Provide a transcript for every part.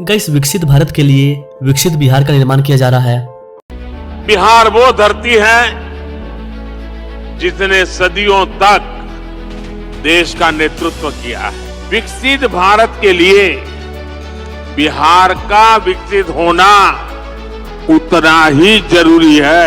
Guys, विकसित भारत के लिए विकसित बिहार का निर्माण किया जा रहा है। बिहार वो धरती है जिसने सदियों तक देश का नेतृत्व किया है। विकसित भारत के लिए बिहार का विकसित होना उतना ही जरूरी है।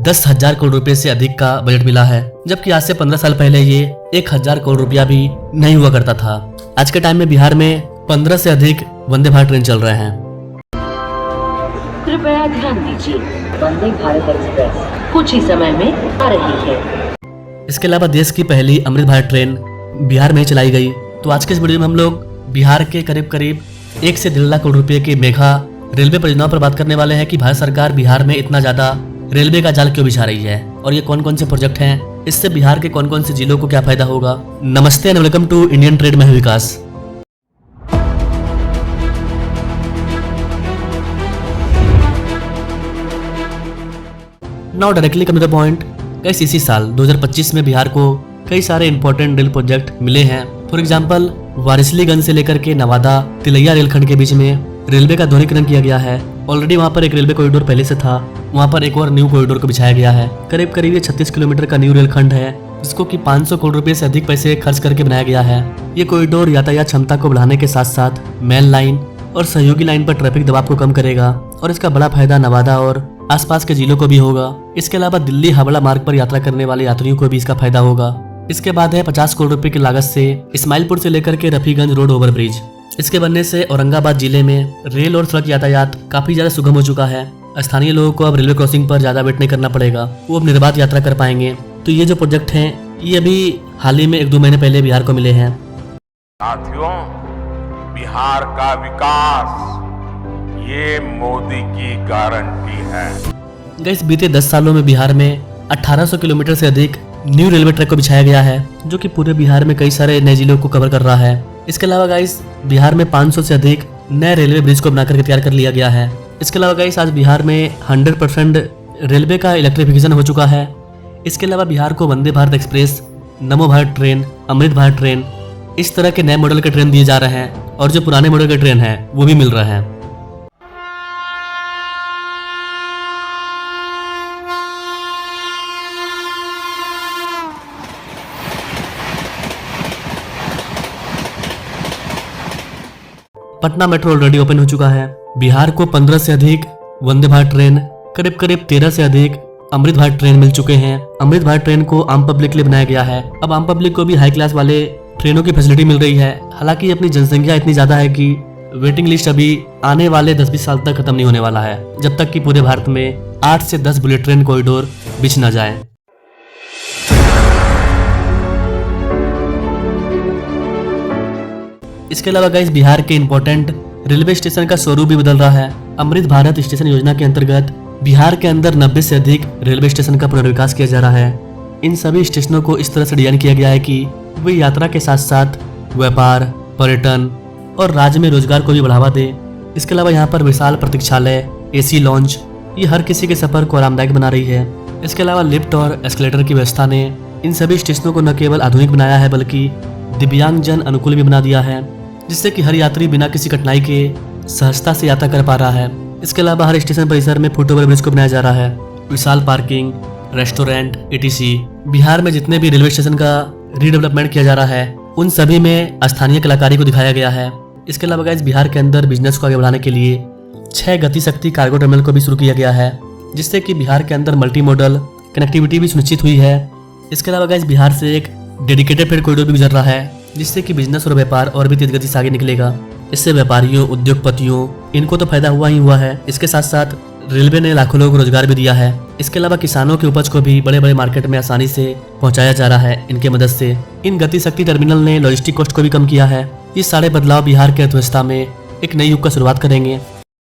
10,000 करोड़ रुपए से अधिक का बजट मिला है, जबकि आज से 15 साल पहले ये 1,000 करोड़ रुपया भी नहीं हुआ करता था। आज के टाइम में बिहार में 15 से अधिक वंदे भारत ट्रेन चल रहे हैं। कृपया ध्यान दीजिए, वंदे भारत एक्सप्रेस कुछ ही समय में आ रही है। इसके अलावा देश की पहली अमृत भारत ट्रेन बिहार में चलाई गई। तो आज के इस वीडियो में हम लोग बिहार के करीब 1 से 1.5 लाख करोड़ रुपए के मेगा रेलवे परियोजनाओं पर बात करने वाले हैं कि भारत सरकार बिहार में इतना ज्यादा रेलवे का जाल क्यों बिछा रही है और ये कौन कौन से प्रोजेक्ट हैं, इससे बिहार के कौन कौन से जिलों को क्या फायदा होगा। नमस्ते and welcome to Indian trade, मैं हूं Vikas. Now directly coming to the point. Guys, इसी साल 2025 में बिहार को कई सारे इंपॉर्टेंट रेल प्रोजेक्ट मिले हैं। फॉर एग्जांपल, वारिसलीगंज से लेकर के नवादा तिलैया रेलखंड के बीच में रेलवे का दोहरीकरण किया गया है। ऑलरेडी वहां पर एक रेलवे कॉरिडोर पहले से था, वहां पर एक और न्यू कॉरिडोर को बिछाया गया है। करीब ये 36 किलोमीटर का न्यू रेलखंड है, जिसको कि 500 करोड़ रुपए से अधिक पैसे खर्च करके बनाया गया है। ये कॉरिडोर यातायात क्षमता को बढ़ाने के साथ साथ मेन लाइन और सहयोगी लाइन पर ट्रैफिक दबाव को कम करेगा और इसका बड़ा फायदा नवादा और आसपास के जिलों को भी होगा। इसके अलावा दिल्ली हावड़ा मार्ग पर यात्रा करने वाले यात्रियों को भी इसका फायदा होगा। इसके बाद है 50 करोड़ रुपए की लागत से इस्माइलपुर से लेकर के रफीगंज रोड ओवरब्रिज। इसके बनने से औरंगाबाद जिले में रेल और सड़क यातायात काफी ज्यादा सुगम हो चुका है। स्थानीय लोगों को अब रेलवे क्रॉसिंग पर ज्यादा वेट नहीं करना पड़ेगा, वो अब निर्बाध यात्रा कर पाएंगे। तो ये जो प्रोजेक्ट हैं, ये अभी हाल ही में 1-2 महीने पहले बिहार को मिले हैं। साथियों, बिहार का विकास ये मोदी की गारंटी है। गाइस, बीते 10 सालों में बिहार में 1800 किलोमीटर से अधिक न्यू रेलवे ट्रैक को बिछाया गया है, जो कि पूरे बिहार में कई सारे नए जिलों को कवर कर रहा है। इसके अलावा गाइस, बिहार में 500 से अधिक नए रेलवे ब्रिज को बनाकर के तैयार कर लिया गया है। इसके अलावा गाइस, आज बिहार में 100% रेलवे का इलेक्ट्रिफिकेशन हो चुका है। इसके अलावा बिहार को वंदे भारत एक्सप्रेस, नमो भारत ट्रेन, अमृत भारत ट्रेन, इस तरह के नए मॉडल के ट्रेन दिए जा रहे हैं और जो पुराने मॉडल के ट्रेन है वो भी मिल रहे हैं। पटना मेट्रो ऑलरेडी ओपन हो चुका है। बिहार को 15 से अधिक वंदे भारत ट्रेन, करीब 13 से अधिक अमृत भारत ट्रेन मिल चुके हैं। अमृत भारत ट्रेन को आम पब्लिक के लिए बनाया गया है। अब आम पब्लिक को भी हाई क्लास वाले ट्रेनों की फैसिलिटी मिल रही है। हालांकि अपनी जनसंख्या इतनी ज्यादा है कि वेटिंग लिस्ट अभी आने वाले 10-20 साल तक खत्म नहीं होने वाला है, जब तक कि पूरे भारत में 8 से 10 बुलेट ट्रेन कॉरिडोर बिछ न जाए। इसके अलावा गाइस, बिहार के इंपॉर्टेंट रेलवे स्टेशन का स्वरूप भी बदल रहा है। अमृत भारत स्टेशन योजना के अंतर्गत बिहार के अंदर 90 से अधिक रेलवे स्टेशन का पुनर्विकास किया जा रहा है। इन सभी स्टेशनों को इस तरह से डिजाइन किया गया है कि वे यात्रा के साथ साथ व्यापार, पर्यटन और राज्य में रोजगार को भी बढ़ावा दे। इसके अलावा यहाँ पर विशाल प्रतीक्षालय, AC लॉन्च, ये हर किसी के सफर को आरामदायक बना रही है। इसके अलावा लिफ्ट और एस्केलेटर की व्यवस्था ने इन सभी स्टेशनों को न केवल आधुनिक बनाया है बल्कि दिव्यांगजन अनुकूल भी बना दिया है, जिससे कि हर यात्री बिना किसी कठिनाई के सहजता से यात्रा कर पा रहा है। इसके अलावा हर स्टेशन परिसर में फुट ओवर ब्रिज को बनाया जा रहा है। विशाल पार्किंग, रेस्टोरेंट, ETC। बिहार में जितने भी रेलवे स्टेशन का रीडेवलपमेंट किया जा रहा है, उन सभी में स्थानीय कलाकारी को दिखाया गया है। इसके अलावा गाइस, बिहार के अंदर बिजनेस को आगे बढ़ाने के लिए 6 गति शक्ति कार्गो टर्मिनल को भी शुरू किया गया है, जिससे कि बिहार के अंदर मल्टी मॉडल कनेक्टिविटी भी सुनिश्चित हुई है। इसके अलावा गाइस, बिहार से एक डेडिकेटेड फ्रेट कॉरिडोर भी गुजर रहा है, जिससे कि बिजनेस और व्यापार और भी तेज गति से आगे निकलेगा। इससे व्यापारियों, उद्योगपतियों, इनको तो फायदा हुआ ही हुआ है। इसके साथ साथ रेलवे ने लाखों लोगों को रोजगार भी दिया है। इसके अलावा किसानों की उपज को भी बड़े बड़े मार्केट में आसानी से पहुंचाया जा रहा है इनके मदद से। इन गति शक्ति टर्मिनल ने लॉजिस्टिक कॉस्ट को भी कम किया है। ये सारे बदलाव बिहार की अर्थव्यवस्था में एक नई युग का शुरुआत करेंगे।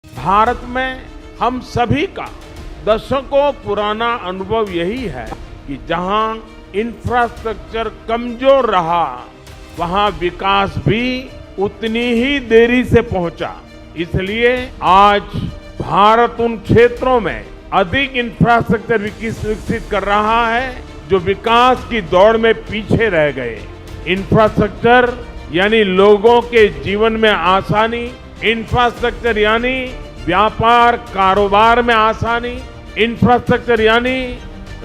भारत में हम सभी का दशकों पुराना अनुभव यही है कि जहां इंफ्रास्ट्रक्चर कमजोर रहा, वहां विकास भी उतनी ही देरी से पहुंचा। इसलिए आज भारत उन क्षेत्रों में अधिक इंफ्रास्ट्रक्चर विकसित कर रहा है जो विकास की दौड़ में पीछे रह गए। इंफ्रास्ट्रक्चर यानी लोगों के जीवन में आसानी, इंफ्रास्ट्रक्चर यानी व्यापार कारोबार में आसानी, इंफ्रास्ट्रक्चर यानी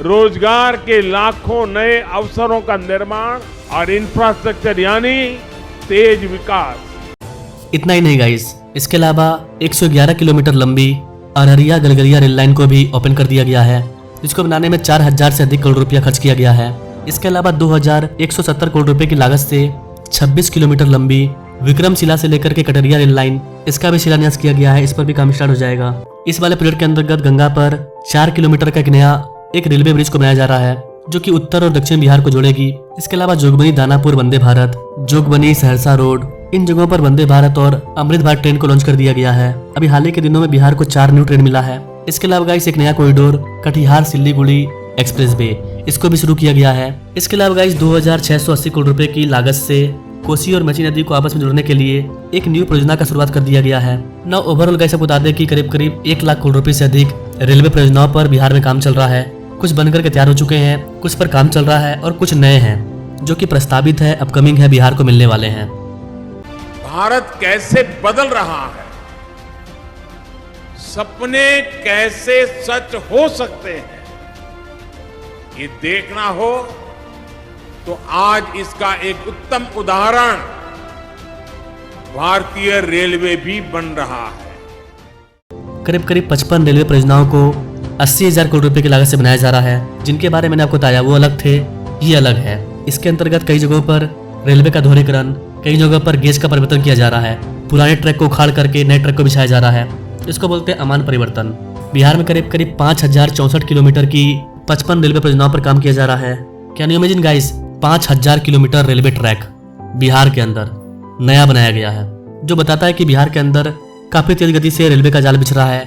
रोजगार के लाखों नए अवसरों का निर्माण और इंफ्रास्ट्रक्चर यानी तेज विकास। इतना ही नहीं गाइस, इसके अलावा 111 किलोमीटर लंबी अररिया गलगलिया रेल लाइन को भी ओपन कर दिया गया है, जिसको बनाने में 4000 से अधिक करोड़ रुपया खर्च किया गया है। इसके अलावा 2170 करोड़ रुपए की लागत से 26 किलोमीटर लंबी विक्रमशिला से लेकर के कटरिया रेल लाइन, इसका भी शिलान्यास किया गया है। इस पर भी काम स्टार्ट हो जाएगा। इस वाले प्रोजेक्ट के अंतर्गत गंगा पर 4 किलोमीटर का एक रेलवे ब्रिज को बनाया जा रहा है, जो कि उत्तर और दक्षिण बिहार को जोड़ेगी। इसके अलावा जोगबनी दानापुर वंदे भारत, जोगबनी सहरसा रोड, इन जगहों पर वंदे भारत और अमृत भारत ट्रेन को लॉन्च कर दिया गया है। अभी हाल ही के दिनों में बिहार को 4 न्यू ट्रेन मिला है। इसके अलावा गाइस एक नया corridor Katihar Siliguri express way, इसको भी शुरू किया गया है। इसके अलावा गाइस 2680 करोड़ रुपए की लागत से कोसी और मची नदी को आपस में जोड़ने के लिए एक न्यू परियोजना का शुरुआत कर दिया गया है। ना ओवरऑल गाइस आपको बता दें कि करीब 1 लाख करोड़ रुपए से अधिक रेलवे परियोजनाओं पर बिहार में काम चल रहा है। कुछ बनकर के तैयार हो चुके हैं, कुछ पर काम चल रहा है और कुछ नए हैं जो कि प्रस्तावित है, अपकमिंग है, बिहार को मिलने वाले हैं। भारत कैसे बदल रहा है, सपने कैसे सच हो सकते हैं, ये देखना हो तो आज इसका एक उत्तम उदाहरण भारतीय रेलवे भी बन रहा है। करीब 55 रेलवे परियोजनाओं को 80,000 करोड़ रुपए की लागत से बनाया जा रहा है। जिनके बारे में मैंने आपको बताया वो अलग थे, ये अलग है। इसके अंतर्गत कई जगहों पर रेलवे का दोहरीकरण, कई जगहों पर गेज का परिवर्तन किया जा रहा है, पुराने ट्रैक को उखाड़ करके नए ट्रैक को बिछाया जा रहा है। इसको बोलते हैं अमान परिवर्तन। बिहार में करीब 5064 किलोमीटर की 55 रेलवे परियोजनाओं पर काम किया जा रहा है। Can you imagine guys, 5000 kilometre railway track Bihar के अंदर नया बनाया गया है, जो बताता है कि बिहार के अंदर काफी तेज गति से रेलवे का जाल बिछ रहा है।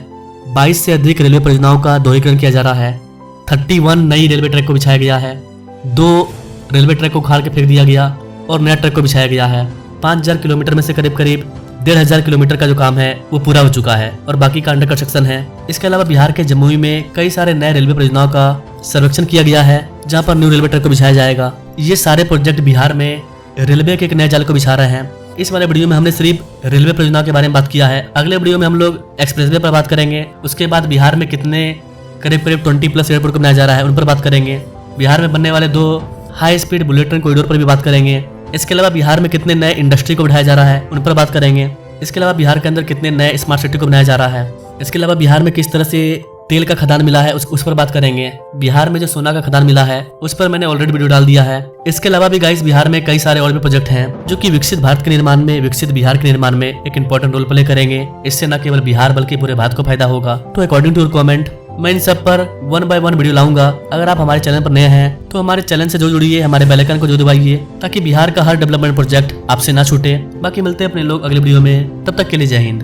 22 से अधिक रेलवे परियोजनाओं का दोहरीकरण किया जा रहा है। 31 नई रेलवे ट्रैक को बिछाया गया है। 2 रेलवे ट्रैक को उखाड़ के फेंक दिया गया और नया ट्रैक को बिछाया गया है। 5000 किलोमीटर में से करीब 1500 किलोमीटर का जो काम है वो पूरा हो चुका है और बाकी का अंडर कंस्ट्रक्शन है। इसके अलावा बिहार के जमुई में कई सारे नए रेलवे परियोजनाओं का सर्वेक्षण किया गया है, जहां पर न्यू रेलवे ट्रैक को बिछाया जाएगा। ये सारे प्रोजेक्ट बिहार में रेलवे के एक नए जाल को बिछा रहे हैं। इस वाले वीडियो में हमने सिर्फ रेलवे परियोजनाओं के बारे में बात किया है। अगले वीडियो में हम लोग एक्सप्रेसवे पर बात करेंगे। उसके बाद बिहार में कितने करीब 20+ एयरपोर्ट को बनाया जा रहा है उन पर बात करेंगे। बिहार में बनने वाले 2 high speed bullet train corridor पर भी बात करेंगे। इसके अलावा बिहार में कितने नए इंडस्ट्री को बढ़ाया जा रहा है उन पर बात करेंगे। इसके अलावा बिहार के अंदर कितने नए स्मार्ट सिटी को बनाया जा रहा है। इसके अलावा बिहार में किस तरह से तेल का खदान मिला है उस पर बात करेंगे। बिहार में जो सोना का खदान मिला है उस पर मैंने ऑलरेडी वीडियो डाल दिया है। इसके अलावा भी गाइस बिहार में कई सारे और भी प्रोजेक्ट हैं जो कि विकसित भारत के निर्माण में, विकसित बिहार के निर्माण में एक इंपॉर्टेंट रोल प्ले करेंगे। इससे न केवल बिहार बल्कि पूरे भारत को फायदा होगा। तो अकॉर्डिंग टू योर कमेंट मैं इन सब पर 1 by 1 वीडियो लाऊंगा। अगर आप हमारे चैनल पर नए हैं तो हमारे चैनल से जो जुड़िए, हमारे बेल आइकन को जो दबाइए, ताकि बिहार का हर डेवलपमेंट प्रोजेक्ट आपसे ना छूटे। बाकी मिलते हैं अपने लोग अगले वीडियो में, तब तक के लिए जय हिंद।